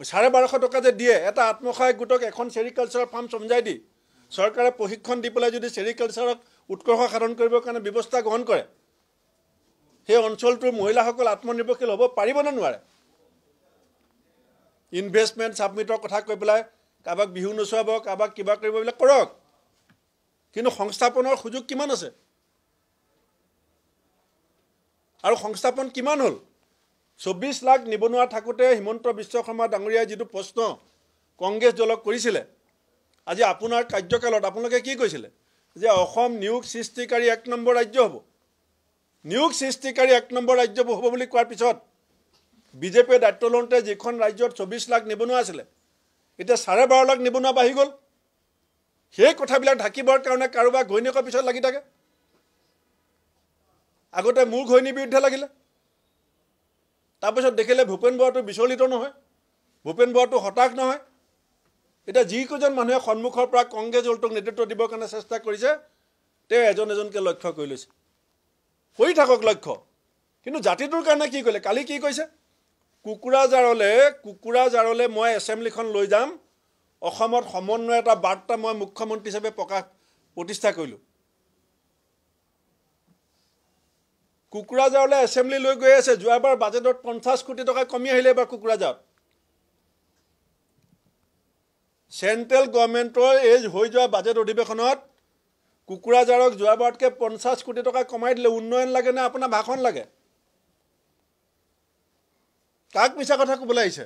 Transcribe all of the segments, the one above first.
1250 টকা যে দিয়ে এটা আত্মসহায়ক গোটক এখন সেৰিকালচাৰ ফাৰ্ম সমজাই দি চৰকাৰে প্ৰশিক্ষণ দি পেলাই যদি সেৰিকালচাৰক উৎকৰ্ষ সাধন কৰিবৰ কাৰণে ব্যৱস্থা গ্ৰহণ কৰে সেই অঞ্চলটোৰ মহিলাসকল আত্মনিৰ্ভৰশীল হ'ব পাৰিব নে নোৱাৰে ইনভেষ্টমেণ্ট সাবমিটৰ কথা কৈ পেলাই কাবাক বিহু নচুৱাব কাবাক কিবা কৰিব বিলাক কৰক কিন্তু সংস্থাপনৰ সুযোগ কিমান আছে আৰু সংস্থাপন কিমান হ'ল 24 লাখ নিবনুৱা থাকোতে হিমন্ত বিশ্ব শৰ্মা ডাঙৰীয়াই যেটো প্ৰশ্ন কংগ্ৰেছ দলক কৰিছিলে আজি আপোনাৰ কাৰ্যকালত আপোনালোকে কি কৈছিলে যে অসম নিয়োগ সৃষ্টিকাৰী 1 নম্বৰ ৰাজ্য হ'ব নিয়োগ সৃষ্টিকাৰী 1 নম্বৰ ৰাজ্য হ'ব বুলি কোৱাৰ পিছত বিজেপিয়ে দায়িত্ব লওঁতে যিখন ৰাজ্যত 24 লাখ নিবনুৱা আছিল এটা 12.5 লাখ নিবনুৱা বাঢ়ি গ'ল সেই কথাবিলাক ঢাকিবৰ কাৰণে কাৰোবাৰ ঘৈণীয়েকৰ পিছত লাগি থাকে আগতে মূল ঘৈণীৰ বিৰুদ্ধে লাগিলে তাৰপিছত দেখিলে ভূপেন বৰাটো বিচলিত নহয় ভূপেন বৰাটো হতাশ নহয় এটা যিকোজন মানুহে সন্মুখৰ পৰা কংগ্ৰেছ দলটোক নেতৃত্ব দিবৰ কাৰণে চেষ্টা কৰিছে তে এজনকে লক্ষ্য কৰি লৈছে হৈ থাকক লক্ষ্য কিন্তু জাতিটোৰ কাৰণে কি কৰিলে কালি কি কৈছে কুকুৰাজাৰলে মই এছেম্বলিখন লৈ যাম অসমত সমন্বয় এটা বাৰ্তা মই মুখ্যমন্ত্ৰী হিচাপে প্ৰতিষ্ঠা কৰিলো কুকুৰাজাৰলে এছেম্বলি লৈ গৈ আছে যোৱাবাৰ বাজেটত 50 কোটি টকা কমি আহিলে এবাৰ কুকুৰাজাৰত সেন্ট্ৰেল গভৰ্ণমেণ্টৰ এই হৈ যোৱা বাজেট অধিৱেশনত কুকুৰাজাৰক যোৱাবাৰতকৈ 50 কোটি টকা কমাই দিলে উন্নয়ন লাগে নে আপোনাৰ ভাষণ লাগে কাক মিছা কথা ক'বলৈ আহিছে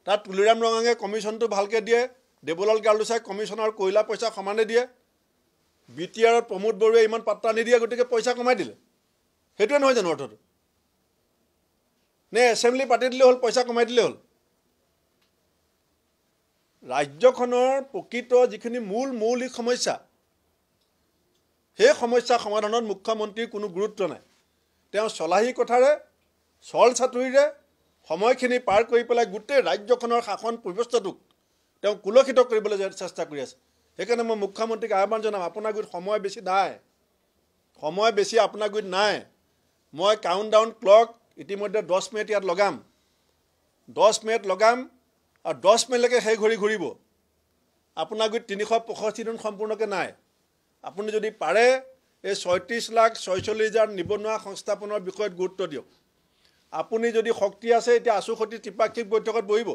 তাত তুলিৰাম ৰঙাঙে কমিশনটো ভালকে দিয়ে দেৱলাল গাৰ্লুচাই কমিশনৰ কয়লা পইচা সমানে দিয়ে বিটিআৰত প্ৰমোদ বৰুৱে ইমান পাত্তা নিদিয়ে গতিকে পইচা কমাই দিলে হেতুৱে নহয় জানো অৰ্থটো নে এছেম্বলি পাতি দিলে হ'ল পইচা কমাই দিলে হ'ল ৰাজ্যখনৰ প্ৰকৃত যিখিনি মৌলিক সমস্যা সেই সমস্যা সমাধানত মুখ্যমন্ত্ৰীৰ কোনো গুৰুত্ব নাই তেওঁ চলাহী কথাৰে চল ছাতুৰিৰে সময়খিনি পাৰ কৰি পেলাই গোটেই ৰাজ্যখনৰ শাসন ব্যৱস্থাটোক তেওঁ কুলক্ষিত কৰিবলৈ চেষ্টা কৰি আছে সেইকাৰণে মই মুখ্যমন্ত্ৰীক আহ্বান জনাম আপোনাৰ গুৰিত সময় বেছি আপোনাৰ গুৰিত নাই মই কাউণ্টডাউন ক্লক ইতিমধ্যে 10 মিনিট ইয়াত লগাম 10 মিনিট লগাম আৰু 10 মিনিটলৈকে সেই ঘড়ী ঘূৰিব আপোনাৰ গুৰিত 365 দিন সম্পূৰ্ণকৈ নাই আপুনি যদি পাৰে এই 36,46,000 নিবনুৱা সংস্থাপনৰ বিষয়ত গুৰুত্ব দিয়ক আপুনি যদি শক্তি আছে এতিয়া আছুখতি ত্ৰিপাক্ষিক বৈঠকত বহিব